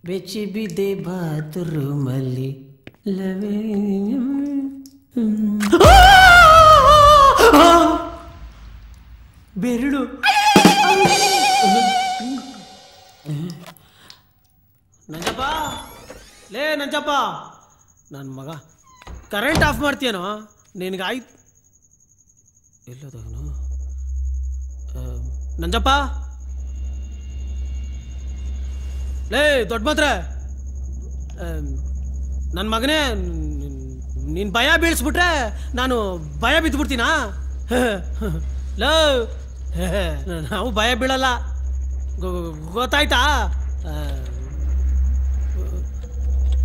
ಬೆಚ್ಚಿ ಬಿದ್ದೆ ಬಾತ್ರೂಮಲ್ಲಿ ಬೆರಳು ನಂಜಪ್ಪ ಲೇ ನಂಜಪ್ಪ ನನ್ನ ಮಗ ಕರೆಂಟ್ ಆಫ್ ಮಾಡ್ತೀಯನೋ ನಿನಗಾಯ್ತು ಎಲ್ಲೋದವನು ನಂಜಪ್ಪ ಲೇ ದೊಡ್ಡ ಮಾತ್ರ ನನ್ನ ಮಗನೇ ನೀನು ಭಯ ಬೀಳಿಸ್ಬಿಟ್ರೆ ನಾನು ಭಯ ಬಿದ್ದುಬಿಡ್ತೀನಾ ಲೋ ನಾವು ಭಯ ಬೀಳಲ್ಲ ಗೊತ್ತಾಯ್ತಾ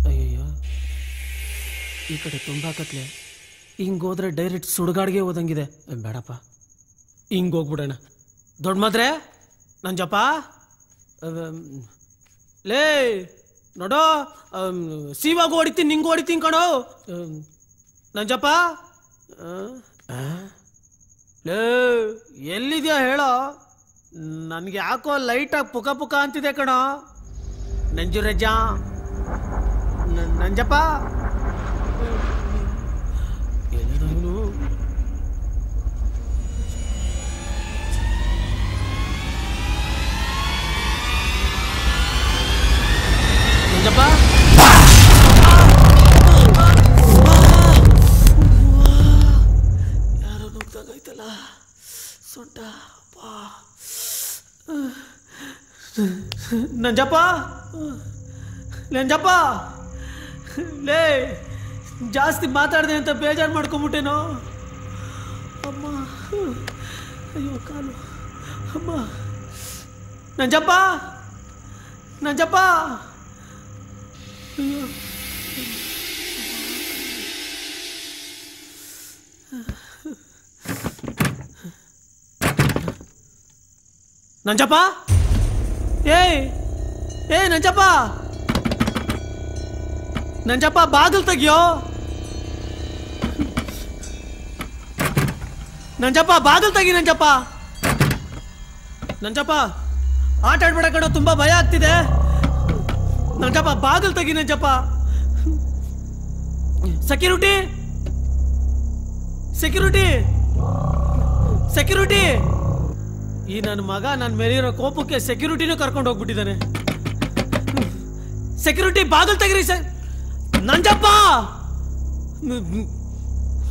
ಅಯ್ಯಯ್ಯೋ ಈ ಕಡೆ ತುಂಬ ಕತ್ಲೆ ಹಿಂಗೆ ಹೋದ್ರೆ ಡೈರೆಕ್ಟ್ ಸುಡುಗಾಡಿಗೆ ಹೋದಂಗಿದೆ ಬೇಡಪ್ಪ ಹಿಂಗೆ ಹೋಗ್ಬಿಡೋಣ ದೊಡ್ಡ ಮಾತ್ರೆ ನಂಜಪ್ಪ ಲೇ ನೋಡೋ ಸೀವಾಗ ಹೊಡಿತೀನಿ ನಿಂಗೆ ಹೊಡಿತೀನಿ ಕಣೋ ನಂಜಪ್ಪ ಲೇ ಎಲ್ಲಿದೆಯಾ ಹೇಳೋ ನನಗೆ ಯಾಕೋ ಲೈಟಾಗಿ ಪುಕ ಪುಕ ಅಂತಿದೆ ಕಣೋ ನಂಜುರಜ್ಜ ನಂಜಪ್ಪ ಎಲ್ಲದವನು ನಂಜಪ್ಪ ಯಾರೋ ನುಗ್ದಾಗೈತಲ್ಲ ಸೊಂಟ ನಂಜಪ್ಪ ನಂಜಪ್ಪ ಲೇ ಜಾಸ್ತಿ ಮಾತಾಡಿದೆ ಅಂತ ಬೇಜಾರು ಮಾಡ್ಕೊಂಬಿಟ್ಟೇನೋ ಅಮ್ಮ ಅಯ್ಯೋ ಕಾಲು ಅಮ್ಮ ನಂಜಪ್ಪ ನಂಜಪ್ಪ ಅಯ್ಯೋ ನಂಜಪ್ಪ ಏ ನಂಜಪ್ಪ ನಂಜಪ್ಪ ಬಾಗಿಲು ತೆಗಿಯೋ ನಂಜಪ್ಪ ಬಾಗಿಲು ತೆಗಿ ನಂಜಪ್ಪ ನಂಜಪ್ಪ ಆಟ ಆಡ್ಬೇಡ ಕಣೋ ತುಂಬಾ ಭಯ ಆಗ್ತಿದೆ ನಂಜಪ್ಪ ಬಾಗಿಲು ತೆಗಿ ನಂಜಪ್ಪ ಸೆಕ್ಯೂರಿಟಿ ಸೆಕ್ಯೂರಿಟಿ ಸೆಕ್ಯೂರಿಟಿ ಈ ನನ್ನ ಮಗ ನನ್ನ ಮೇಲಿರೋ ಕೋಪಕ್ಕೆ ಸೆಕ್ಯೂರಿಟಿನೂ ಕರ್ಕೊಂಡು ಹೋಗ್ಬಿಟ್ಟಿದ್ದಾನೆ ಸೆಕ್ಯೂರಿಟಿ ಬಾಗಿಲು ತೆಗಿರಿ ನಂಜಪ್ಪ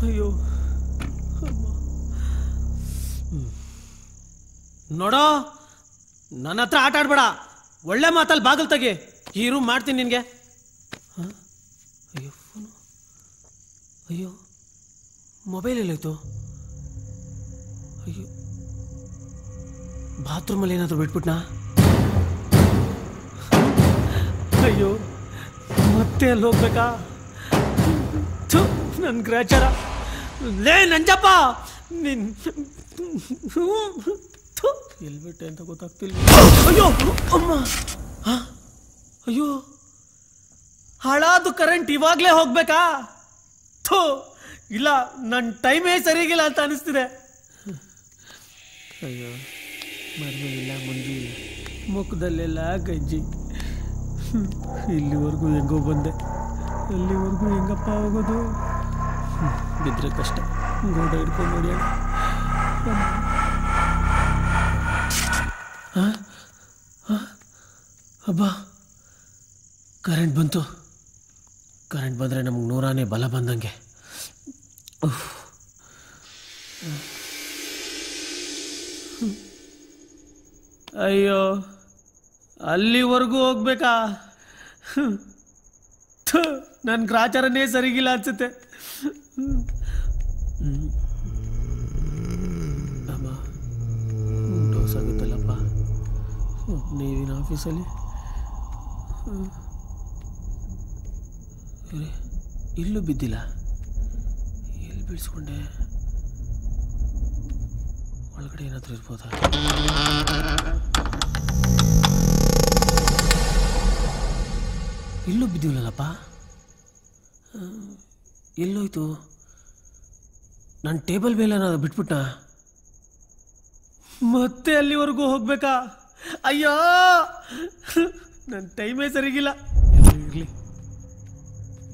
ಅಯ್ಯೋ ನೋಡೋ ನನ್ನ ಹತ್ರ ಆಟ ಆಡ್ಬೇಡ ಒಳ್ಳೆ ಮಾತಲ್ಲಿ ಬಾಗಿಲು ತೆಗಿ ಈ ರೂಮ್ ಮಾಡ್ತೀನಿ ನಿನ್ಗೆ ಅಯ್ಯೋ ಫೋನು ಅಯ್ಯೋ ಮೊಬೈಲ್ ಎಲ್ಲೋಯ್ತು ಅಯ್ಯೋ ಬಾತ್ರೂಮಲ್ಲಿ ಏನಾದರೂ ಬಿಟ್ಬಿಟ್ನಾ ಅಯ್ಯೋ ಮತ್ತೆ ಅಲ್ಲಿ ಹೋಗ್ಬೇಕಾ ನನ್ನ ಗ್ರಾಚಾರ ಲೇ ನಂಜಪ್ಪ ನಿನ್ ಎಲ್ಲಿ ಬಿಟ್ಟೆ ಅಂತ ಗೊತ್ತಾಗ್ತಿಲ್ಲ ಅಯ್ಯೋ ಅಮ್ಮ ಅಯ್ಯೋ ಹಾಳಾದು ಕರೆಂಟ್ ಇವಾಗಲೇ ಹೋಗ್ಬೇಕಾ ಥೋ ಇಲ್ಲ ನನ್ನ ಟೈಮೇ ಸರಿಗಿಲ್ಲ ಅಂತ ಅನಿಸ್ತಿದೆ ಅಯ್ಯೋ ಮರಮೇಲಿಲ್ಲ ಮಂಜು ಮುಖದಲ್ಲೆಲ್ಲ ಗಜ್ಜಿ ಇಲ್ಲಿವರೆಗೂ ಹೆಂಗೋ ಬಂದೆ ಅಲ್ಲಿವರೆಗೂ ಹೆಂಗಪ್ಪ ಹೋಗೋದು ಬಿದ್ದರೆ ಕಷ್ಟ ಗೋಡ ಹಿಡ್ಕೊಂಡು ನೋಡಿ ಅಬ್ಬಾ ಕರೆಂಟ್ ಬಂತು ಕರೆಂಟ್ ಬಂದರೆ ನಮ್ಗೆ ನೂರಾನೇ ಬಲ ಬಂದಂಗೆ ಅಯ್ಯೋ ಅಲ್ಲಿವರೆಗೂ ಹೋಗ್ಬೇಕಾ ನನ್ನ ಗ್ರಾಚಾರನೇ ಸರಿಗಿಲ್ಲ ಅನ್ಸುತ್ತೆ ಅಮ್ಮ ಡೋಸ್ ಆಗುತ್ತಲ್ಲಪ್ಪ ನೀವಿನ ಆಫೀಸಲ್ಲಿ ಇಲ್ಲೂ ಬಿದ್ದಿಲ್ಲ ಎಲ್ಲಿ ಬೀಳ್ಸ್ಕೊಂಡೆ ಒಳಗಡೆ ಏನಾದರೂ ಇರ್ಬೋದಾ ಇಲ್ಲೂ ಬಿದ್ದಿಲ್ಲಲ್ಲಪ್ಪ ಎಲ್ಲೋಯ್ತು ನಾನು ಟೇಬಲ್ ಮೇಲೆ ಏನಾದ್ರು ಬಿಟ್ಬಿಟ್ಟ ಮತ್ತೆ ಅಲ್ಲಿವರೆಗೂ ಹೋಗ್ಬೇಕಾ ಅಯ್ಯೋ ನನ್ನ ಟೈಮೇ ಸರಿಗಿಲ್ಲ. ಇರಲಿ,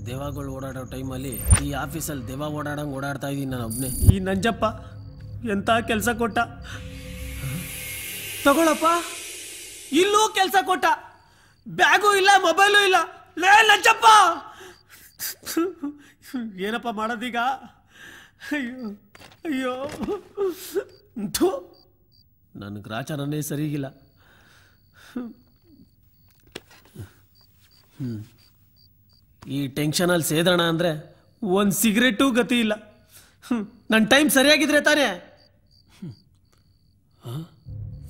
ದೇವಗಳು ಓಡಾಡೋ ಟೈಮಲ್ಲಿ ಈ ಆಫೀಸಲ್ಲಿ ದೇವ ಓಡಾಡಂಗೆ ಓಡಾಡ್ತಾ ಇದ್ದೀನಿ ನಾನು ಒಬ್ಬನೇ. ಈ ನಂಜಪ್ಪ ಎಂಥ ಕೆಲಸ ಕೊಟ್ಟ. ತಗೊಳಪ್ಪ, ಇಲ್ಲೂ ಕೆಲಸ ಕೊಟ್ಟ. ಬ್ಯಾಗೂ ಇಲ್ಲ, ಮೊಬೈಲು ಇಲ್ಲ. ಲೇ ನಂಜಪ್ಪ, ಏನಪ್ಪ ಮಾಡೋದೀಗ? ಅಯ್ಯೋ ಅಯ್ಯೋ, ನನ್ನ ಗ್ರಾಚಾರನೇ ಸರಿಗಿಲ್ಲ. ಈ ಟೆನ್ಷನಲ್ಲಿ ಸೇದೋಣ ಅಂದರೆ ಒಂದು ಸಿಗರೇಟು ಗತಿ ಇಲ್ಲ. ನನ್ನ ಟೈಮ್ ಸರಿಯಾಗಿದ್ರೆ ತಾನೇ.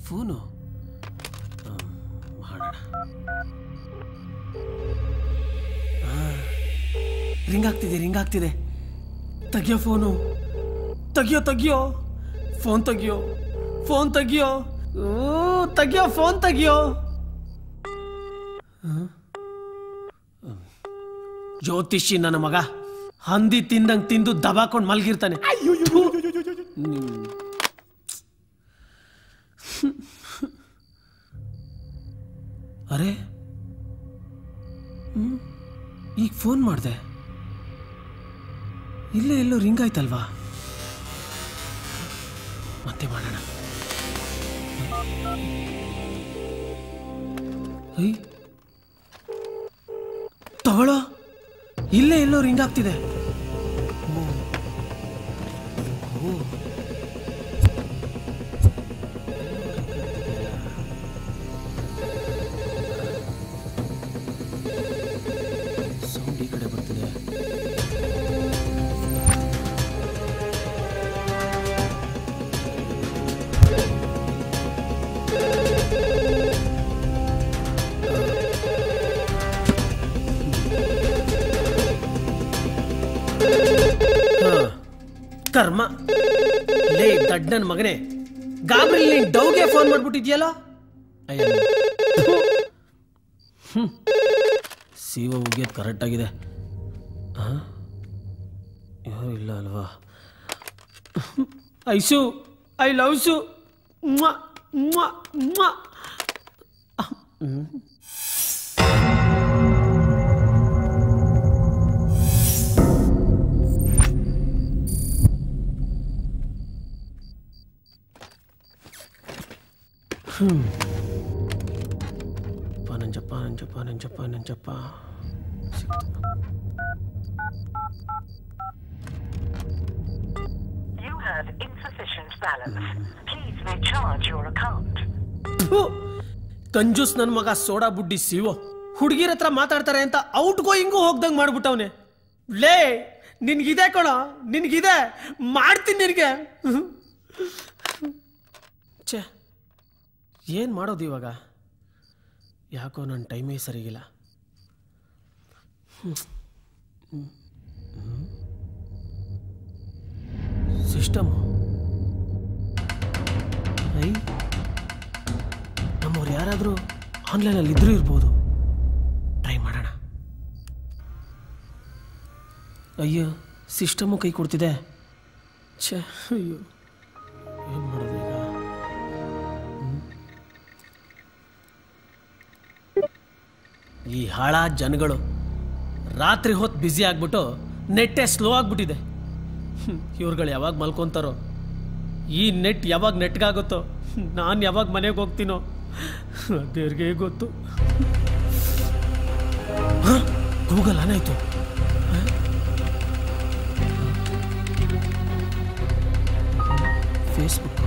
ಫೋನು ಮಾಡೋಣ. ರಿಂಗ್ ಆಗ್ತಿದೆ. ತೆಗಿಯೋ ಫೋನು, ತೆಗಿಯೋ ಫೋನ್ ತೆಗಿಯೋ ಫೋನ್ ತೆಗಿಯೋ. ಜ್ಯೋತಿಷಿ ನನ್ನ ಮಗ ಹಂದಿ ತಿಂದಂಗೆ ತಿಂದು ದಬಾಕೊಂಡು ಮಲ್ಗಿರ್ತಾನೆ. ಅರೆ, ಈಗ ಫೋನ್ ಮಾಡಿದೆ, ಇಲ್ಲೇ ಎಲ್ಲೋ ರಿಂಗ್ ಆಯ್ತಲ್ವಾ? ಮತ್ತೆ ಮಾಡೋಣ. ತಗೊಳ್ಳೋ, ಇಲ್ಲೇ ಎಲ್ಲೋ ರಿಂಗ್ ಆಗ್ತಿದೆ. ಸೌಂಡ್ ಈ ಕಡೆ ಬರ್ತಿದೆ. ಕರ್ಮ, ಲೇ ದಡ್ಡನ ಮಗನೇ, ಗಾಬರಿ ನೀನ್ ಡೌಗೆ ಫೋನ್ ಮಾಡ್ಬಿಟ್ಟಿದ್ಯಲ್ಲ. ಸಿವ ಮುಗಿಯೋದು ಕರೆಕ್ಟ್ ಆಗಿದೆ. ಯಾರು ಇಲ್ಲ ಅಲ್ವಾ? Aishu, I love you. Nanjappa You have insufficient balance. Please recharge your account. ಕಂಜೂಸ್ ನನ್ನ ಮಗ ಸೋಡಾ ಬುಡ್ಡಿ ಸಿವೋ ಹುಡುಗಿರ ಹತ್ರ ಮಾತಾಡ್ತಾರೆ ಅಂತ ಔಟ್ ಗೋಯಿಂಗು ಹೋಗ್ದಂಗೆ ಮಾಡ್ಬಿಟ್ಟವನೆ. ಲೇ, ನಿನ್ಗಿದೆ ಕಣ, ನಿನ್ಗಿದೆ, ಮಾಡ್ತೀನಿ ನಿನಗೆ. ಛೇ, ಏನು ಮಾಡೋದು ಇವಾಗ? ಯಾಕೋ ನನ್ನ ಟೈಮೇ ಸರಿಗಿಲ್ಲ. ಸಿಸ್ಟಮು ನಮ್ಮವ್ರು ಯಾರಾದರೂ ಆನ್ಲೈನಲ್ಲಿ ಇದ್ರೂ ಇರ್ಬೋದು. ಟ್ರೈ ಮಾಡೋಣ. ಅಯ್ಯೋ, ಸಿಸ್ಟಮು ಕೈ ಕೊಡ್ತಿದೆ. ಛೇ, ಅಯ್ಯೋ, ಏನು ಮಾಡೋದು ಈಗ? ಈ ಹಾಳಾದ ಜನಗಳು ರಾತ್ರಿ ಹೊತ್ತು ಬ್ಯುಸಿ ಆಗ್ಬಿಟ್ಟು ನೆಟ್ಟೇ ಸ್ಲೋ ಆಗ್ಬಿಟ್ಟಿದೆ. ಇವ್ರುಗಳು ಯಾವಾಗ ಮಲ್ಕೊತಾರೋ, ಈ ನೆಟ್ ಯಾವಾಗ ನೆಟ್ಗಾಗುತ್ತೋ, ನಾನು ಯಾವಾಗ ಮನೆಗೆ ಹೋಗ್ತೀನೋ ದೇವ್ರಿಗೆ ಗೊತ್ತು. ಗೂಗಲ್ ಏನಾಯ್ತು? ಫೇಸ್ಬುಕ್.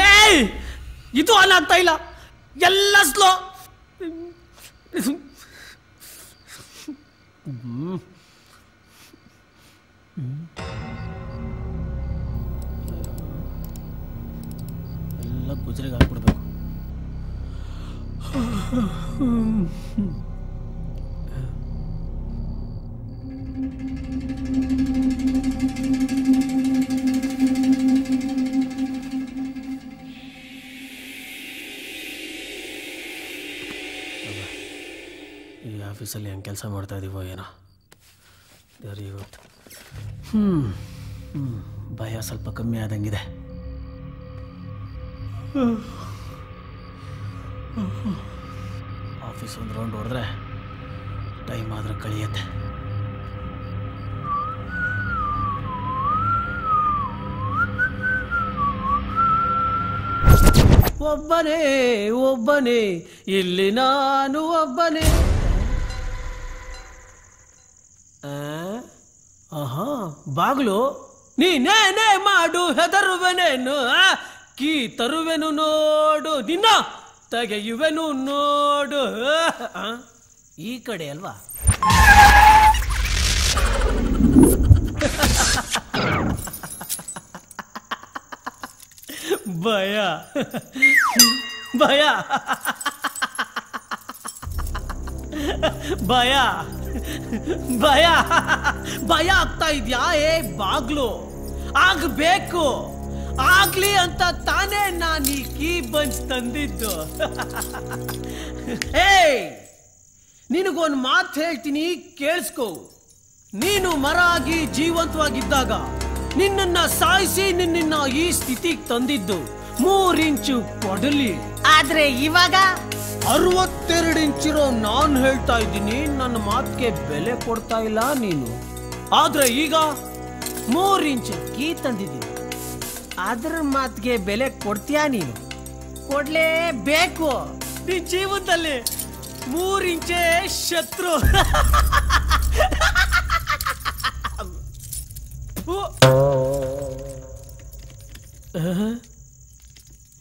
ಏಯ್, ಇದು ಆನ್ ಆಗ್ತಾ ಇಲ್ಲ, ಎಲ್ಲ ಸ್ಲೋ. ಎಲ್ಲ ಗುಜರಿಗೆ ಹಾಕ್ಬಿಡ್ಬೇಕು. ಈ ಆಫೀಸಲ್ಲಿ ಹೆಂಗೆ ಕೆಲಸ ಮಾಡ್ತಾ ಇದೀವೋ ಏನೋ ದೇವ್ರಿಗೆ ಗೊತ್ತು. ಭಯ ಸ್ವಲ್ಪ ಕಮ್ಮಿ ಆದಂಗಿದೆ. ಆಫೀಸ್ ಒಂದು ರೌಂಡ್ ಹೊಡೆದ್ರೆ ಟೈಮ್ ಆದ್ರೆ ಕಳಿಯತ್ತೆ. ಒಬ್ಬನೇ ಒಬ್ಬನೇ ಇಲ್ಲಿ ನಾನು ಒಬ್ಬನೇ. ಆಹಾ ಬಾಗ್ಲು ನೀನೇನೇ ಮಾಡು ಹೆದರುವೆನೇನು, ಕೀ ತರುವೆನು ನೋಡು, ನಿನ್ನ ತೆಗೆಯುವೆನು ನೋಡು. ಈ ಕಡೆ ಅಲ್ವಾ? ಭಯ ಭಯ ಭಯ ಭಯ ಭಯ ಆಗ್ತಾ ಇದ್ಯಾ? ಬಾಗ್ಲು ಆಗ್ಬೇಕು, ಆಗ್ಲಿ ಅಂತ ತಾನೇ ನಾನು ಈ ಕೀ ಬಂಚ್ ತಂದಿದ್ದು. ನಿನಗೊಂದು ಮಾತು ಹೇಳ್ತೀನಿ, ಕೇಳಿಸ್ಕೋ. ನೀನು ಮರ ಆಗಿ ಜೀವಂತವಾಗಿದ್ದಾಗ ನಿನ್ನನ್ನ ಸಾಯಿಸಿ ನಿನ್ನ ಈ ಸ್ಥಿತಿಗೆ ತಂದಿದ್ದು 3 ಇಂಚು ಕೊಡಲಿ. ಆದ್ರೆ ಇವಾಗ 62 ಇಂಚಿರೋ ನಾನು ಹೇಳ್ತಾ ಇದ್ದೀನಿ, ನನ್ನ ಮಾತಿಗೆ ಬೆಲೆ ಕೊಡ್ತಾ ಇಲ್ಲ ನೀನು. ಆದ್ರೆ ಈಗ 3 ಇಂಚು ಕೀ ತಂದಿದ್ದೀನಿ, ಅದ್ರ ಮಾತಿಗೆ ಬೆಲೆ ಕೊಡ್ತೀಯಾ ನೀನು? ಕೊಡ್ಲೇಬೇಕು. ನಿನ್ ಜೀವನದಲ್ಲಿ 3 ಇಂಚೇ ಶತ್ರು.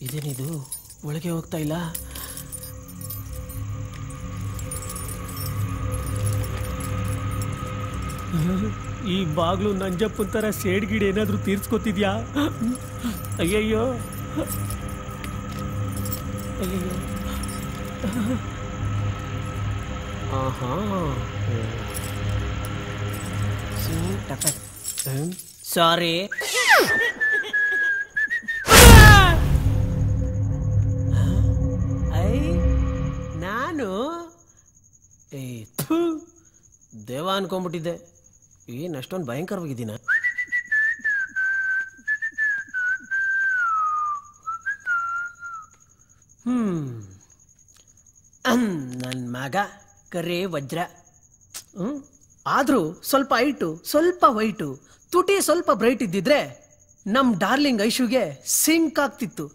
ಇದೇನಿದು ಒಳಗೆ ಹೋಗ್ತಾ ಇಲ್ಲ? ಈ ಬಾಗ್ಲು ನಂಜಪ್ಪನ ತರ ಸೇಡ್ ಗಿಡ ಏನಾದ್ರೂ ತೀರ್ಸ್ಕೊತಿದ್ಯಾ? ಅಯ್ಯಯ್ಯೋ ಅಯ್ಯಯ್ಯೋ. ಆಹಾ ಸಾರಿ. ನಾನು ದೇವ ಅನ್ಕೊಂಡ್ಬಿಟ್ಟಿದ್ದೆ. ಏನ್ ಅಷ್ಟೊಂದು ಭಯಂಕರವಾಗಿದ್ದೀನ? ನನ್ನ ಮಗ ಕರೆ ವಜ್ರ. ಆದ್ರೂ ಸ್ವಲ್ಪ ಹೈಟು, ಸ್ವಲ್ಪ ವೈಟು, ತುಟಿ ಸ್ವಲ್ಪ ಬ್ರೈಟ್ ಇದ್ದಿದ್ರೆ ನಮ್ ಡಾರ್ಲಿಂಗ್ ಐಶುಗೆ ಸಿಂಕ್ ಆಗ್ತಿತ್ತು.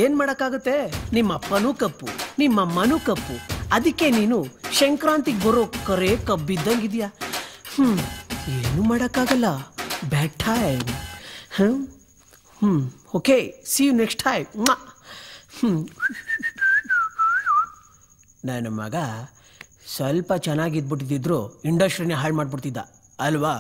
ಏನ್ ಮಾಡಕ್ಕಾಗುತ್ತೆ? ನಿಮ್ಮ ಅಪ್ಪನೂ ಕಪ್ಪು, ನಿಮ್ಮಮ್ಮನೂ ಕಪ್ಪು, ಅದಕ್ಕೆ ನೀನು ಸಂಕ್ರಾಂತಿಗೆ ಬರೋ ಕರೆ ಕಬ್ಬಿದ್ದಂಗಿದ್ಯಾ. ಏನು ಮಾಡಕ್ಕಾಗಲ್ಲ. Bad time. Okay, see you next time. ನನ್ನ ಮಗ ಸ್ವಲ್ಪ ಚೆನ್ನಾಗಿದ್ಬಿಟ್ಟಿದ್ರು ಇಂಡಸ್ಟ್ರಿನೇ ಹಾಳು ಮಾಡ್ಬಿಡ್ತಿದ್ದ ಅಲ್ವಾ?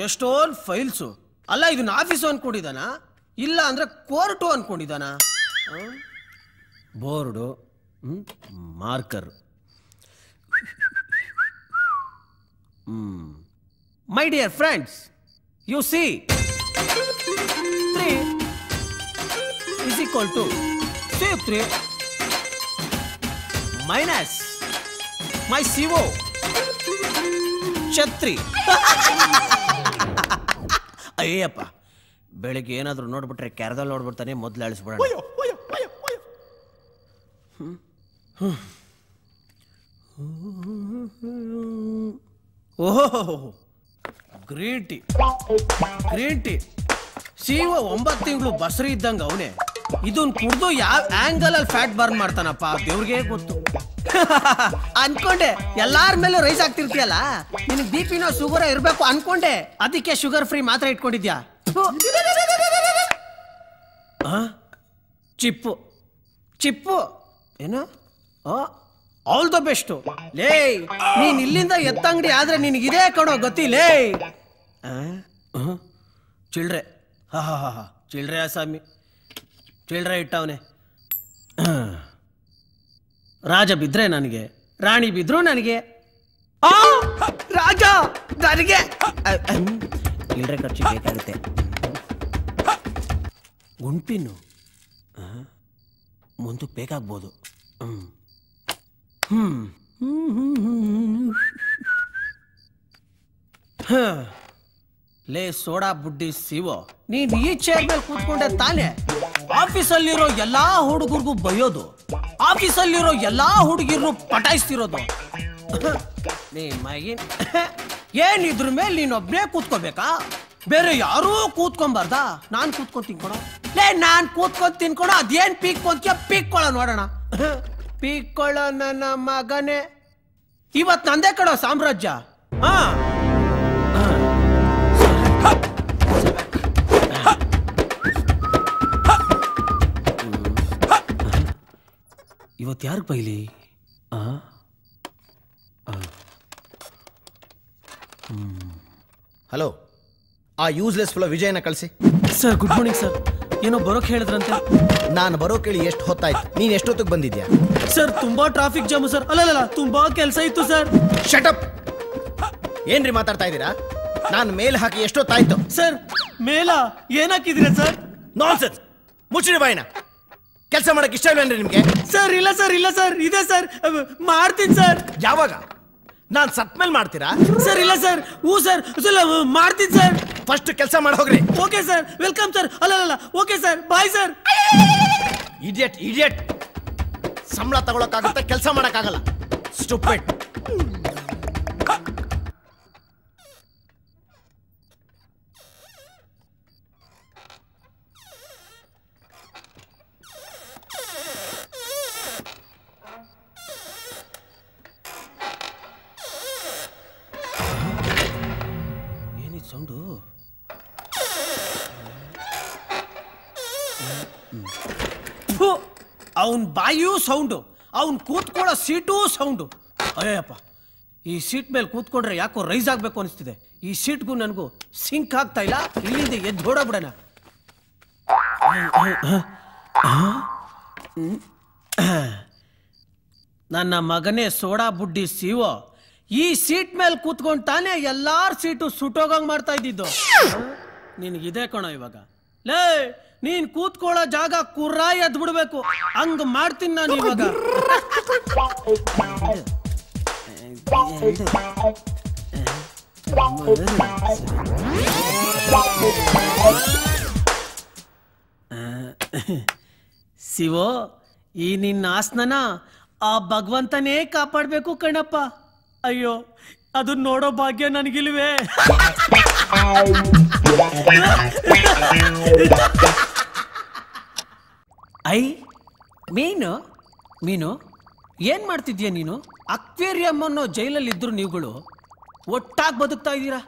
ಎಷ್ಟೊಂದು ಫೈಲ್ಸು. ಅಲ್ಲ, ಇದನ್ನ ಆಫೀಸು ಅನ್ಕೊಂಡಿದ್ದಾನ, ಇಲ್ಲ ಅಂದ್ರೆ ಕೋರ್ಟು ಅನ್ಕೊಂಡಿದ್ದಾನ? Board, marker. My dear friends, you see 3 is equal to C3 minus my CO ಛತ್ರಿ. ಅಯ್ಯಪ್ಪ, ಬೆಳಿಗ್ಗೆ ಏನಾದರೂ ನೋಡ್ಬಿಟ್ರೆ ಕೆರದಲ್ಲಿ ನೋಡ್ಬಿಡ್ತಾನೆ, ಮೊದಲು ಅಳಿಸ್ಬಿಡೋಣ. ಓಹೋ, ಗ್ರೀನ್ ಟೀ, ಗ್ರೀನ್ ಟೀ. ಸಿಒ 9 ತಿಂಗಳು ಬಸ್ರಿ ಇದ್ದಂಗ ಅವನೇ. ಇದನ್ ಕುಡ್ದು ಯಾವ ಆಂಗಲ್ ಅಲ್ಲಿ ಫ್ಯಾಟ್ ಬರ್ನ್ ಮಾಡ್ತಾನಪ್ಪ, ದೇವ್ರಿಗೆ ಗೊತ್ತು. ಅನ್ಕೊಂಡೆ ಎಲ್ಲಾರ ಮೇಲೂ ರೈಸ್ ಆಗ್ತಿರ್ತೀಯಲ್ಲ, ನಿನಗೆ ಬಿಪಿನೋ ಶುಗರ್ ಇರ್ಬೇಕು ಅನ್ಕೊಂಡೆ, ಅದಕ್ಕೆ ಶುಗರ್ ಫ್ರೀ ಮಾತ್ರ ಇಟ್ಕೊಂಡಿದ್ಯಾ. ಚಿಪ್ಪು ಚಿಪ್ಪು ಏನು? ಆಲ್ ದ ಬೆಸ್ಟ್ ಲೇ. ನೀನ್ ಇಲ್ಲಿಂದ ಎತ್ತಂಗಡಿ ಆದ್ರೆ ನಿನಗಿದೇ ಕಣೋ ಗತಿ ಲೇ. ಚಿಲ್ಡ್ರೆ, ಹಾ ಚಿಲ್ಡ್ರೆ ಆಸಾಮಿ, ಚಿಲ್ಡ್ರೆ ಇಟ್ಟವನೆ. ರಾಜ ಬಿದ್ರೆ ನನಗೆ, ರಾಣಿ ಬಿದ್ರು ನನಗೆ. ರಾಜ ನನಗೆ ಚಿಲ್ಡ್ರೆ ಖರ್ಚು ಬೇಕಾಗುತ್ತೆ. ಗುಂಪಿನ್ನು ಮುಂದಕ್ಕೆ ಬೇಕಾಗ್ಬೋದು. ಲೇ ಸೋಡಾ ಬುಡ್ಡಿ ಸಿವೋ, ನೀನ್ ಈ ಚೇರ್ ಮೇಲೆ ಕೂತ್ಕೊಂಡೆ ತಾನೇ ಆಫೀಸಲ್ಲಿರೋ ಎಲ್ಲಾ ಹುಡುಗರಿಗೂ ಬೈಯೋದು, ಆಫೀಸಲ್ಲಿರೋ ಎಲ್ಲಾ ಹುಡುಗಿರು ಪಟಾಯಿಸ್ತಿರೋದು. ಏನ್ ಇದ್ರ ಮೇಲೆ ನೀನೊಬ್ನೇ ಕೂತ್ಕೋಬೇಕಾ? ಬೇರೆ ಯಾರೂ ಕೂತ್ಕೊಂಬಾರ್ದಾ? ನಾನ್ ಕೂತ್ಕೊಂಡ್ ತಿನ್ಕೊಳೋ? ಲೇ ನಾನ್ ಕೂತ್ಕೊಂಡ್ ತಿನ್ಕೊಳೋ, ಅದೇನ್ ಪೀಕ್ಕೊಳ್ಳೋ ನೋಡೋಣ. ಪೀಕ್ಕೊಳ್ಳೋ ನನ್ನ ಮಗನೇ, ಇವತ್ ನಂದೇ ಕಡೋ ಸಾಮ್ರಾಜ್ಯ. ಇವತ್ತು ಯಾರು ಬೈಲಿ? ಹಲೋ, ಆ ಯೂಸ್ಲೆಸ್ ಫುಲ್ಲ ವಿಜಯನ ಕಳಿಸಿ. Sir good morning sir. ಏನೋ ಬರೋಕ್ ಹೇಳಿದ್ರಂತೆ. ನಾನು ಬರೋ ಕೇಳಿ ಎಷ್ಟು ಹೊತ್ತಾಯ್ತು? ನೀನ್ ಎಷ್ಟೊತ್ತಿಗೆ ಬಂದಿದ್ಯಾ? ಸರ್ ತುಂಬಾ ಟ್ರಾಫಿಕ್ ಜಾಮು ಸರ್. ಅಲ್ಲ ತುಂಬಾ ಕೆಲಸ ಇತ್ತು ಸರ್. ಶಟಪ್! ಏನ್ರಿ ಮಾತಾಡ್ತಾ ಇದ್ದೀರಾ? ನಾನು ಮೇಲ್ ಹಾಕಿ ಎಷ್ಟೊತ್ತಾಯ್ತು? ಸರ್ ಮೇಲ ಏನ್ ಹಾಕಿದ್ರಿ ಸರ್? ನಾನ್ಸೆನ್ಸ್! ಮುಚ್ಚಿಡಿ ಬಾಯಿನ. ಕೆಲಸ ಮಾಡಕ್ ಇಷ್ಟ ಇಲ್ವೇನ್ರಿ ನಿಮ್ಗೆ? ಸರ್ ಇಲ್ಲ ಸರ್ ಇದೆ ಸರ್, ಮಾಡ್ತೀನಿ ಸರ್. ಯಾವಾಗ? ನಾನ್ ಸತ್ ಮೇಲೆ ಮಾಡ್ತೀರಾ? ಸರ್ ಇಲ್ಲ ಸರ್, ಹೂ ಸರ್, ಮಾಡ್ತೀನಿ ಸರ್. ಫಸ್ಟ್ ಕೆಲಸ ಮಾಡಿ ಹೋಗ್ರಿ. Okay sir, welcome sir. ಅಲ್ಲ okay sir, bye sir. Idiot! ಸಂಬಳ ತಗೊಳಕ್ಕಾಗುತ್ತೆ, ಕೆಲಸ ಮಾಡಕ್ಕಾಗಲ್ಲ. ಸ್ಟುಪಿಡ್! ಸೌಂಡು ಅವನ್ ಬಾಯಿಯೂ ಸೌಂಡು, ಅವನ್ ಕೂತ್ಕೊಳ್ಳೋ ಸೀಟೂ ಸೌಂಡು. ಅಯ್ಯಪ್ಪ, ಈ ಸೀಟ್ ಮೇಲೆ ಕೂತ್ಕೊಂಡ್ರೆ ಯಾಕೋ ರೈಸ್ ಆಗ್ಬೇಕು ಅನಿಸ್ತಿದೆ. ಈ ಸೀಟ್ಗೂ ನನಗೂ ಸಿಂಕ್ ಆಗ್ತಾ ಇಲ್ಲ. ಇಲ್ಲಿಂದ ಎದ್ದು ಓಡಾಬಿಡೋಣ. ನನ್ನ ಮಗನೇ ಸೋಡಾ ಬುಡ್ಡಿ ಸಿವೋ, ಈ ಸೀಟ್ ಮೇಲೆ ಕೂತ್ಕೊಂಡು ತಾನೇ ಎಲ್ಲಾರ ಸೀಟು ಸುಟ್ಟೋಗಂಗ್ ಮಾಡ್ತಾ ಇದ್ದಿದ್ದು. ನಿನಗಿದೆ ಕಣೋ ಇವಾಗ. ಲೇ ನೀನ್ ಕೂತ್ಕೊಳ್ಳೋ ಜಾಗ ಕುರ್ರ ಎದ್ ಬಿಡ್ಬೇಕು, ಹಂಗ ಮಾಡ್ತೀನಿ ನಾನು ಇವಾಗ. ಶಿವೋ, ಈ ನಿನ್ನ ಆಸನನ ಆ ಭಗವಂತನೇ ಕಾಪಾಡ್ಬೇಕು ಕಣಪ್ಪ. ಅಯ್ಯೋ, ಅದನ್ನ ನೋಡೋ ಭಾಗ್ಯ ನನಗಿಲ್ವೇ? ಐ ಮೀನು ಏನ್ ಮಾಡ್ತಿದ್ಯಾ ನೀನು? ಅಕ್ವೇರಿಯಂ ಅನ್ನೋ ಜೈಲಲ್ಲಿ ಇದ್ರು ನೀವುಗಳು ಒಟ್ಟಾಗಿ ಬದುಕ್ತಾ ಇದ್ದೀರಾ.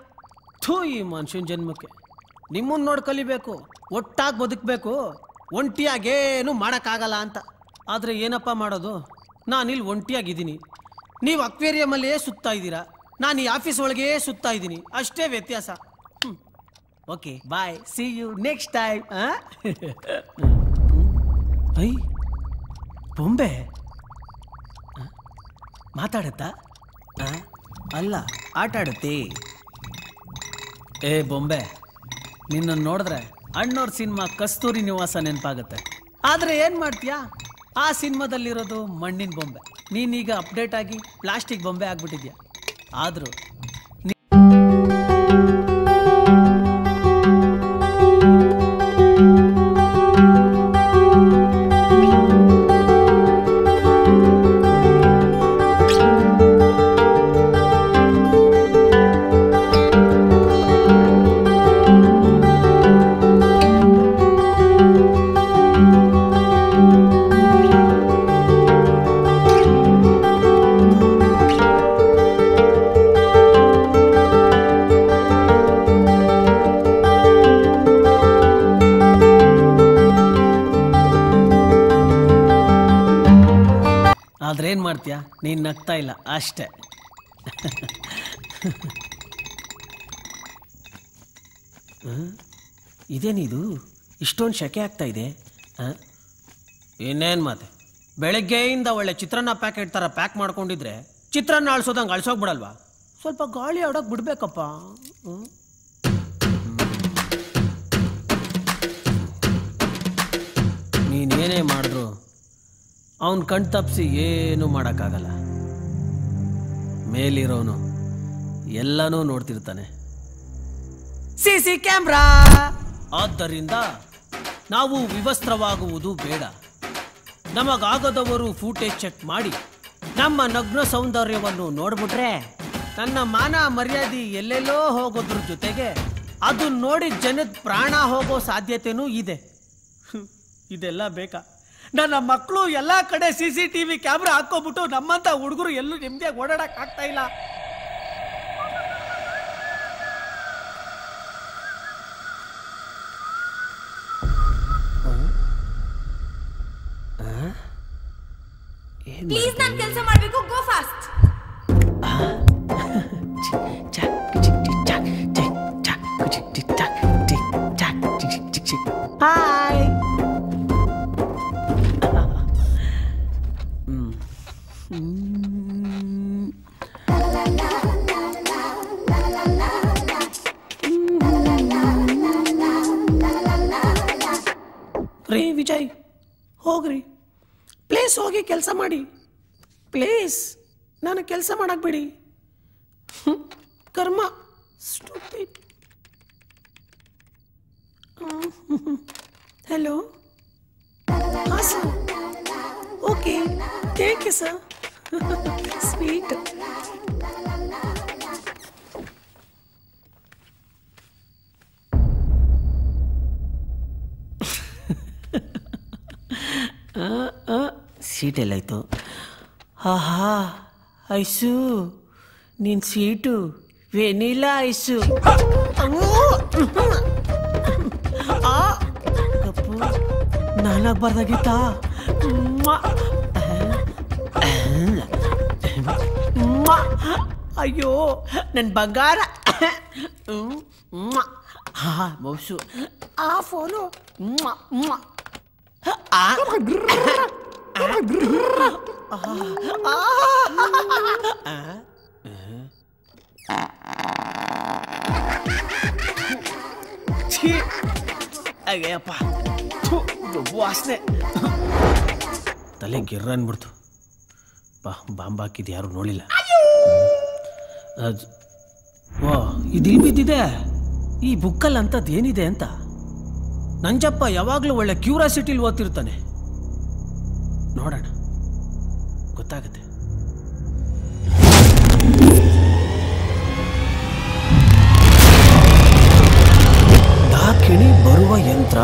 ಥೂ, ಈ ಮನುಷ್ಯನ ಜನ್ಮಕ್ಕೆ ನಿಮ್ಮನ್ನ ನೋಡಿ ಕಲಿಬೇಕು. ಒಟ್ಟಾಗಿ ಬದುಕಬೇಕು, ಒಂಟಿಯಾಗೇನು ಮಾಡೋಕ್ಕಾಗಲ್ಲ ಅಂತ. ಆದರೆ ಏನಪ್ಪ ಮಾಡೋದು, ನಾನಿಲ್ಲಿ ಒಂಟಿಯಾಗಿದ್ದೀನಿ, ನೀವು ಅಕ್ವೇರಿಯಮಲ್ಲೇ ಸುತ್ತಾ ಇದ್ದೀರಾ, ನಾನು ಈ ಆಫೀಸ್ ಒಳಗೆ ಸುತ್ತಾ ಇದ್ದೀನಿ. ಅಷ್ಟೇ ವ್ಯತ್ಯಾಸ. Okay bye, see you next time. ಐ ಬೊಂಬೆ ಮಾತಾಡುತ್ತಾ? ಅಲ್ಲ, ಆಟ ಆಡುತ್ತೆ. ಏ ಬೊಂಬೆ, ನಿನ್ನನ್ನು ನೋಡಿದ್ರೆ ಅಣ್ಣವ್ರ ಸಿನಿಮಾ ಕಸ್ತೂರಿ ನಿವಾಸ ನೆನಪಾಗುತ್ತೆ. ಆದರೆ ಏನು ಮಾಡ್ತೀಯಾ, ಆ ಸಿನಿಮಾದಲ್ಲಿರೋದು ಮಣ್ಣಿನ ಬೊಂಬೆ. ನೀನೀಗ ಅಪ್ಡೇಟ್ ಆಗಿ ಪ್ಲಾಸ್ಟಿಕ್ ಬೊಂಬೆ ಆಗ್ಬಿಟ್ಟಿದ್ಯಾ. ಆದರೂ ಆದ್ರೇನು ಮಾಡ್ತೀಯಾ, ನೀನು ನಗ್ತಾ ಇಲ್ಲ ಅಷ್ಟೇ. ಇದೇನಿದು ಇಷ್ಟೊಂದು ಶೆಕೆ ಆಗ್ತಾ ಇದೆ? ಇನ್ನೇನು ಮಾತೆ, ಬೆಳಗ್ಗೆಯಿಂದ ಒಳ್ಳೆ ಚಿತ್ರಾನ್ನ ಪ್ಯಾಕೆಟ್ ಥರ ಪ್ಯಾಕ್ ಮಾಡ್ಕೊಂಡಿದ್ರೆ ಚಿತ್ರಾನ್ನ ಅಳಿಸೋದಂಗೆ ಅಳಿಸೋಗ್ಬಿಡಲ್ವಾ? ಸ್ವಲ್ಪ ಗಾಳಿ ಆಡೋಕೆ ಬಿಡ್ಬೇಕಪ್ಪ. ನೀನೇನೇ ಮಾಡಿದ್ರು ಅವನ್ ಕಣ್ ತಪ್ಪಿಸಿ ಏನು ಮಾಡೋಕ್ಕಾಗಲ್ಲ. ಮೇಲಿರೋನು ಎಲ್ಲನೂ ನೋಡ್ತಿರ್ತಾನೆ. CC camera. ಆದ್ದರಿಂದ ನಾವು ವಿವಸ್ತ್ರವಾಗುವುದು ಬೇಡ. ನಮಗಾಗದವರು ಫೂಟೇಜ್ ಚೆಕ್ ಮಾಡಿ ನಮ್ಮ ನಗ್ನ ಸೌಂದರ್ಯವನ್ನು ನೋಡ್ಬಿಟ್ರೆ ನನ್ನ ಮಾನ ಮರ್ಯಾದೆ ಎಲ್ಲೆಲ್ಲೋ ಹೋಗೋದ್ರ ಜೊತೆಗೆ ಅದು ನೋಡಿ ಜನದ ಪ್ರಾಣ ಹೋಗೋ ಸಾಧ್ಯತೆನೂ ಇದೆ. ಇದೆಲ್ಲ ಬೇಕಾ? ನನ್ನ ಮಕ್ಕಳು ಎಲ್ಲ ಕಡೆ CCTV ಕ್ಯಾಮ್ರಾ ಹಾಕೋಬಿಟ್ಟು ನಮ್ಮಂತ ಹುಡುಗರು ಎಲ್ಲೂ ನೆಮ್ಮದಿಯಾಗಿ ಓಡಾಡಕ್ ಆಗ್ತಾ ಇಲ್ಲ. ಪ್ಲೀಸ್ ನಾನು ಕೆಲಸ ಮಾಡಬೇಕು. ಗೋ ಫಾಸ್ಟ್. ಹಾಯ್. ರೀ ವಿಜಯ್, ಹೋಗ್ರಿ ಪ್ಲೀಸ್, ಹೋಗಿ ಕೆಲಸ ಮಾಡಿ ಪ್ಲೀಸ್. ನಾನು ಕೆಲಸ ಮಾಡಕ್ ಬಿಡಿ. ಕರ್ಮ. ಸ್ಟೂಪಿಡ್. हेलो हाँ sir, okay, thank you sir, sweet. Seat ಎಲ್ಲಾಯ್ತು? ಆಹಾ ಐಸು, ನಿನ್ ಸೀಟು ವೆನಿಲಾ ಐಸು. ಕಪ್ಪು ನಾನಾಗ್ಬಾರ್ದಾಗಿತ್ತಾ? ಅಯ್ಯೋ ನನ್ನ ಬಂಗಾರ. ಹಾ ಮೌಸು, ಆ ಫೋನು ಅಯ್ಯಪ್ಪ, ವಾಸನೆ ತಲೆ ಗಿರ್ರ ಅನ್ಬಿಡ್ತು. ಬಾಂಬ್ ಹಾಕಿದ್ದು ಯಾರು ನೋಡಿಲ್ಲ. ವಾ, ಇದಿಲ್ ಬಿದ್ದಿದೆ. ಈ ಬುಕ್ಕಲ್ಲಿ ಅಂಥದ್ದು ಏನಿದೆ ಅಂತ ನಂಜಪ್ಪ ಯಾವಾಗಲೂ ಒಳ್ಳೆ ಕ್ಯೂರಿಯಾಸಿಟಿಲಿ ಓದ್ತಿರ್ತಾನೆ. ನೋಡೋಣ, ಗೊತ್ತಾಗುತ್ತೆ. ಡಾಕಿಣಿ ಬರುವ ಯಂತ್ರ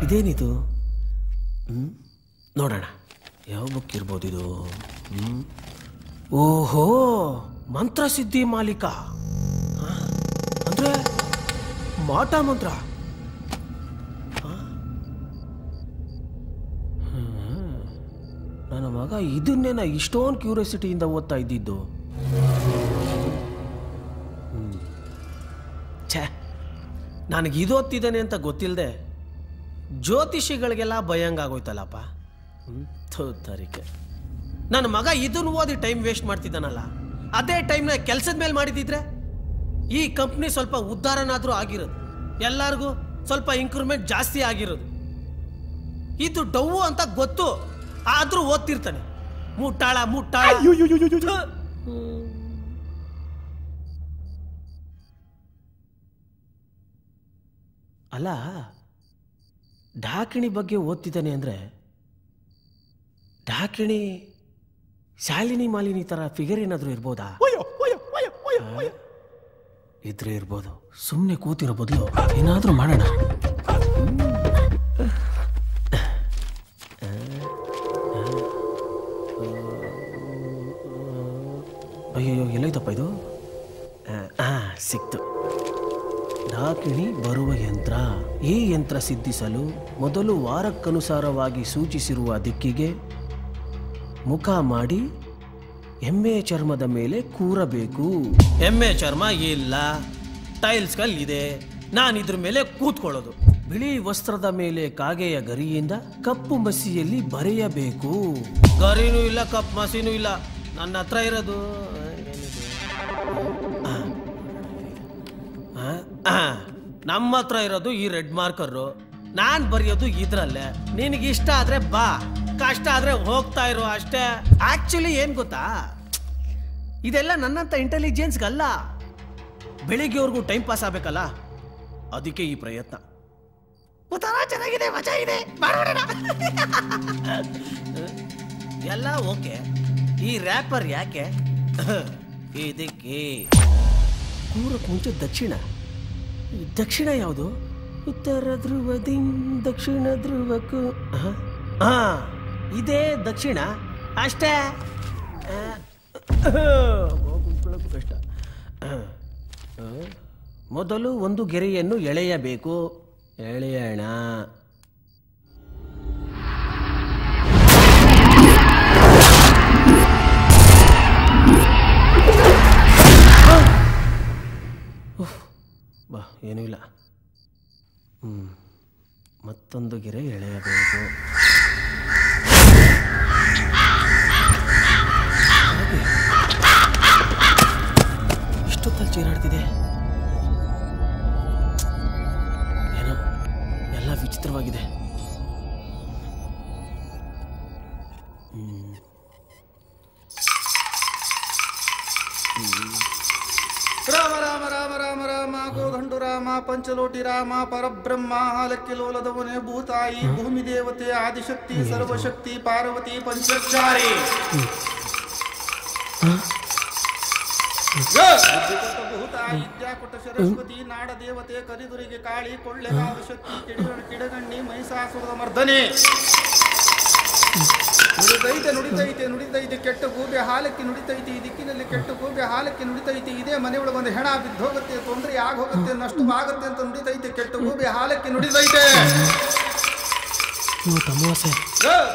ಇದೇನಿದು? ನೋಡೋಣ ಯಾವ ಬುಕ್ ಇರ್ಬೋದು ಇದು. ಓಹೋ, ಮಂತ್ರಸಿದ್ಧಿ ಮಾಲೀಕ ಅಂದ್ರೆ ಮಾಟ ಮಂತ್ರ. ನನ್ನ ಮಗ ಇದನ್ನೇನ ಇಷ್ಟೊಂದು ಕ್ಯೂರಿಯಾಸಿಟಿಯಿಂದ ಓದ್ತಾ ಇದ್ದಿದ್ದು. ಛೇ, ನನಗೆ ಇದು ಓದ್ತಿದ್ದಾನೆ ಅಂತ ಗೊತ್ತಿಲ್ಲದೆ ಜ್ಯೋತಿಷಿಗಳಿಗೆಲ್ಲ ಭಯಂಗಾಗೋಯ್ತಲ್ಲಪ್ಪ. ತೋರಿಕೆ ನನ್ನ ಮಗ ಇದನ್ನು ಓದಿ ಟೈಮ್ ವೇಸ್ಟ್ ಮಾಡ್ತಿದ್ದಾನಲ್ಲ, ಅದೇ ಟೈಮ್ನ ಕೆಲಸದ ಮೇಲೆ ಮಾಡಿದಿದ್ರೆ ಈ ಕಂಪ್ನಿ ಸ್ವಲ್ಪ ಉದ್ಧಾರನಾದರೂ ಆಗಿರೋದು, ಎಲ್ಲರಿಗೂ ಸ್ವಲ್ಪ ಇಂಕ್ರೂವ್ಮೆಂಟ್ ಜಾಸ್ತಿ ಆಗಿರೋದು. ಇದು ಡವ್ವು ಅಂತ ಗೊತ್ತು, ಆದ್ರೂ ಓದ್ತಿರ್ತಾನೆ. ಮುಟ್ಟಾಳ. ಅಲ್ಲ, ಡಾಕಿಣಿ ಬಗ್ಗೆ ಓದ್ತಿದ್ದಾನೆ ಅಂದ್ರೆ ಡಾಕಿಣಿ ಶಾಲಿನಿ ಮಾಲಿನಿ ತರ ಫಿಗರ್ ಏನಾದ್ರೂ ಇರ್ಬೋದಾ? ಇದ್ರೆ ಇರ್ಬೋದು. ಸುಮ್ಮನೆ ಕೂತಿರೋ ಬದಲು ಏನಾದ್ರೂ ಮಾಡೋಣ. ಅಯ್ಯೋ, ಎಲ್ಲೈತಪ್ಪ ಇದು? ಸಿಕ್ತು. ಡಾಕಿಣಿ ಬರುವ ಯಂತ್ರ. ಈ ಯಂತ್ರ ಸಿದ್ಧಿಸಲು ಮೊದಲು ವಾರಕ್ಕನುಸಾರವಾಗಿ ಸೂಚಿಸಿರುವ ದಿಕ್ಕಿಗೆ ಮುಖ ಮಾಡಿ ಎಮ್ಮೆ ಚರ್ಮದ ಮೇಲೆ ಕೂರಬೇಕು. ಎಮ್ಮೆ ಚರ್ಮ ಇಲ್ಲ, ಟೈಲ್ಸ್ ಕಲ್ಲಿದೆ, ನಾನಿದ್ರ ಮೇಲೆ ಕೂತ್ಕೊಳ್ಳೋದು. ಬಿಳಿ ವಸ್ತ್ರದ ಮೇಲೆ ಕಾಗೆಯ ಗರಿಯಿಂದ ಕಪ್ಪು ಮಸಿಯಲ್ಲಿ ಬರೆಯಬೇಕು. ಗರಿನೂ ಇಲ್ಲ, ಕಪ್ಪು ಮಸಿನೂ ಇಲ್ಲ, ನನ್ನ ಹತ್ರ ಇರೋದು ನಮ್ಮ ಹತ್ರ ಇರೋದು ಈ ರೆಡ್ ಮಾರ್ಕರು. ನಾನ್ ಬರೆಯೋದು ಇದ್ರಲ್ಲೇ. ನಿನಗಿಷ್ಟ ಆದ್ರೆ ಬಾ, ಕಷ್ಟ ಆದ್ರೆ ಹೋಗ್ತಾ ಇರೋ ಅಷ್ಟೇ. ಆಕ್ಚುಲಿ ಏನ್ ಗೊತ್ತಾ, ಇದೆಲ್ಲ ನನ್ನಂತ ಇಂಟೆಲಿಜೆನ್ಸ್ಗಲ್ಲ, ಬೆಳಿಗ್ಗೆವರೆಗೂ ಟೈಮ್ ಪಾಸ್ ಆಗ್ಬೇಕಲ್ಲ, ಅದಕ್ಕೆ ಈ ಪ್ರಯತ್ನ. ಚೆನ್ನಾಗಿದೆ, ಮಜಾ ಇದೆ, ಎಲ್ಲ ಓಕೆ. ಈ ರ್ಯಾಪರ್ ಯಾಕೆ ಇದಕ್ಕೆ ಕೂರಕ್ಕೆ ಮುಂಚೆ ದಕ್ಷಿಣ ಯಾವುದು? ಉತ್ತರ ಧ್ರುವದಿಂದ ದಕ್ಷಿಣ ಧ್ರುವಕ್ಕೂ ಇದೇ ದಕ್ಷಿಣ ಅಷ್ಟೇ. ಕುಂತ್ಕೊಳ್ಳೋಕ್ಕೂ ಕಷ್ಟ. ಮೊದಲು ಒಂದು ಗೆರೆಯನ್ನು ಎಳೆಯಬೇಕು. ಎಳೆಯೋಣ. ಬಾ, ಏನೂ ಇಲ್ಲ. ಮತ್ತೊಂದು ಗೆರೆ ಎಳೆಯಬೇಕು. ಇಷ್ಟೊತ್ತಲ್ಲಿ ಚೀರಾಡ್ತಿದೆ. ಏನೋ ಎಲ್ಲ ವಿಚಿತ್ರವಾಗಿದೆ. ರಾಮ ರಾಮ ರಾಮ ರಾಮ ರಾಮ ಗೋದಂಡು ರಾಮ ಪಂಚಲೋಟಿ ರಾಮ ಪರಬ್ರಹ್ಮ ಹಾಲಕ್ಕಿ ಲೋಲದವನೇ ಭೂತಾಯಿ ಭೂಮಿ ದೇವತೆ ಆದಿಶಕ್ತಿ ಸರ್ವಶಕ್ತಿ ಪಾರ್ವತಿ ಪಂಚಾಚಾರಿ ಭೂತಾಯಿ ವಿದ್ಯಾಕುಟ ಸರಸ್ವತಿ ನಾಡ ದೇವತೆ ಕರಿದುರಿಗೆ ಕಾಳಿ ಕೊಳ್ಳೆಗಾದ ಶಕ್ತಿ ಕಿಡಗಣ್ಣಿ ಮಹಿಷಾಸುರದ ಮರ್ದನೆ. ನುಡಿತೈತೆ ಕೆಟ್ಟ ಗೂಬೆ ಹಾಲಕ್ಕೆ ನುಡಿತೈತಿ, ಈ ದಿಕ್ಕಿನಲ್ಲಿ ಕೆಟ್ಟ ಗೂಬೆ ಹಾಲಕ್ಕೆ ನುಡಿತೈತಿ, ಇದೇ ಮನೆಯೊಳಗೆ ಒಂದು ಹೆಣ ಬಿದ್ದು ಹೋಗುತ್ತೆ, ತೊಂದರೆ ಆಗೋಗುತ್ತೆ, ನಷ್ಟು ಆಗುತ್ತೆ ಅಂತ ನುಡಿತೈತೆ, ಕೆಟ್ಟ ಗೂಬೆ ಹಾಲಕ್ಕೆ ನುಡಿತೈತೆ.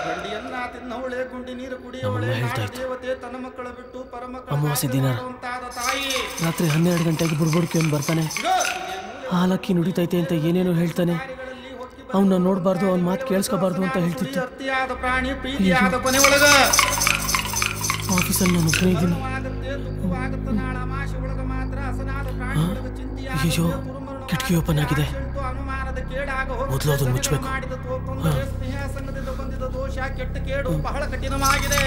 ಗಂಡಿಯನ್ನ ತಿನ್ನವಳೆ, ಗುಂಡಿ ನೀರು ಕುಡಿಯವಳೆ, ದೇವತೆ ತನ್ನ ಮಕ್ಕಳ ಬಿಟ್ಟು ಪರಮಕ್ಕಳಂತಾದ ತಾಯಿ. ರಾತ್ರಿ 12 ಗಂಟೆಗೆ ಬುಡ್ಬುಡ್ಕೆ ಬರ್ತಾನೆ, ಹಾಲಕ್ಕಿ ನುಡಿತೈತೆ ಅಂತ ಏನೇನೋ ಹೇಳ್ತಾನೆ. ಅವನ್ನ ನೋಡಬಾರ್ದು, ಅವನ ಮಾತು ಕೇಳಿಸ್ಕೋಬಾರ್ದು ಅಂತ ಹೇಳ್ತಿತ್ತು. ಆಫೀಸಲ್ಲಿ ನಾನು ಒಬ್ಬನೇ ಇದ್ದೀನಿ. ಅಯ್ಯೋ, ಕಿಟಕಿ ಓಪನ್ ಆಗಿದೆ, ಮೊದಲು ಅದನ್ನು ಮುಚ್ಚಬೇಕು. ಕೆಟ್ಟ ಕೇಡು ಬಹಳ ಕಠಿಣವಾಗಿದೆ.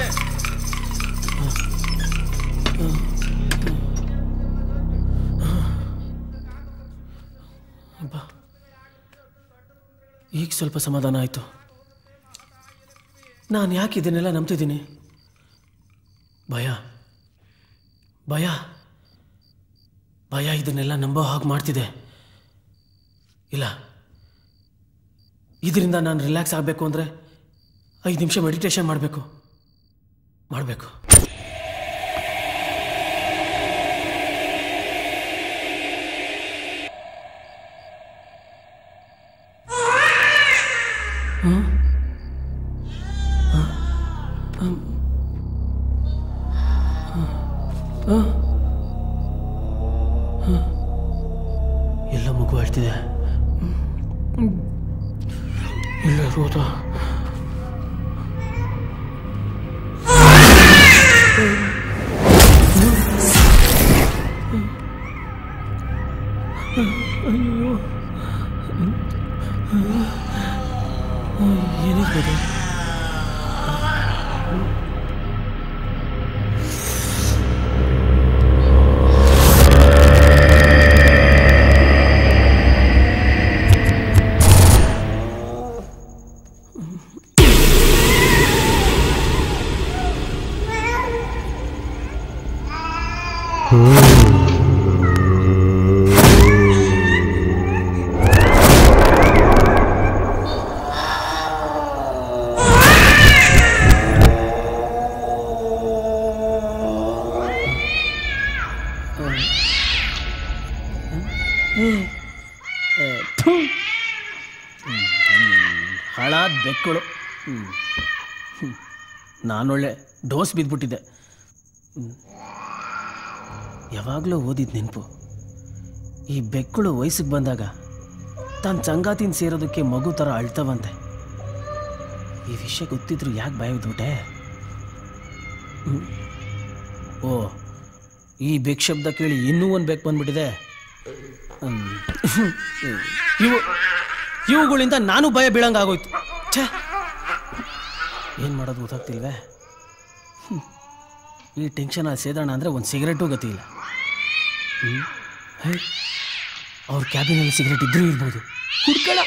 ಈಗ ಸ್ವಲ್ಪ ಸಮಾಧಾನ ಆಯಿತು. ನಾನು ಯಾಕೆ ಇದನ್ನೆಲ್ಲ ನಂಬ್ತಿದ್ದೀನಿ? ಭಯ ಭಯ ಭಯ ಇದನ್ನೆಲ್ಲ ನಂಬೋ ಹಾಗೆ ಮಾಡ್ತಿದೆ. ಇಲ್ಲ, ಇದರಿಂದ ನಾನು ರಿಲ್ಯಾಕ್ಸ್ ಆಗಬೇಕು ಅಂದರೆ 5 ನಿಮಿಷ ಮೆಡಿಟೇಷನ್ ಮಾಡಬೇಕು. ಎಲ್ಲ ಮಗು ಹೇಳ್ತಿದೆ. ಇಲ್ಲ ರೋದ. ಅಯ್ಯೋ, ಏನಿರ್ಬೋದು? ಹಾಳಾದ ಬೆಕ್ಕಳು. ನಾನೊಳ್ಳೆ ಡೋಸ್ ಬಿದ್ದುಬಿಟ್ಟಿದ್ದೆ. ಯಾವಾಗಲೂ ಓದಿದ ನೆನಪು, ಈ ಬೆಕ್ಕಳು ವಯಸ್ಸಿಗೆ ಬಂದಾಗ ತಾನು ಸಂಗಾತಿನ ಸೇರೋದಕ್ಕೆ ಮಗು ಥರ ಅಳ್ತವಂತೆ. ಈ ವಿಷಯ ಗೊತ್ತಿದ್ರು ಯಾಕೆ ಬಾಯ್ಬಿಟ್ಬಿಟ್ಟೆ? ಓ, ಈ ಬೆಕ್ ಶಬ್ದ ಕೇಳಿ ಇನ್ನೂ ಒಂದು ಬೆಕ್ ಬಂದ್ಬಿಟ್ಟಿದೆ. ಇವುಗಳಿಂದ ನಾನು ಭಯ ಬೀಳಂಗಾಗೋಯ್ತು. ಛೇ, ಏನು ಮಾಡೋದು ಗೊತ್ತಾಗ್ತಿಲ್ವೇ? ಈ ಟೆನ್ಷನಲ್ಲಿ ಸೇದೋಣ ಅಂದರೆ ಒಂದು ಸಿಗರೇಟು ಗತಿ ಇಲ್ಲ. ಅವ್ರ ಕ್ಯಾಬಿನಲ್ಲಿ ಸಿಗರೇಟ್ ಇದ್ರೂ ಇರ್ಬೋದು. ಹುಡ್ಕಳ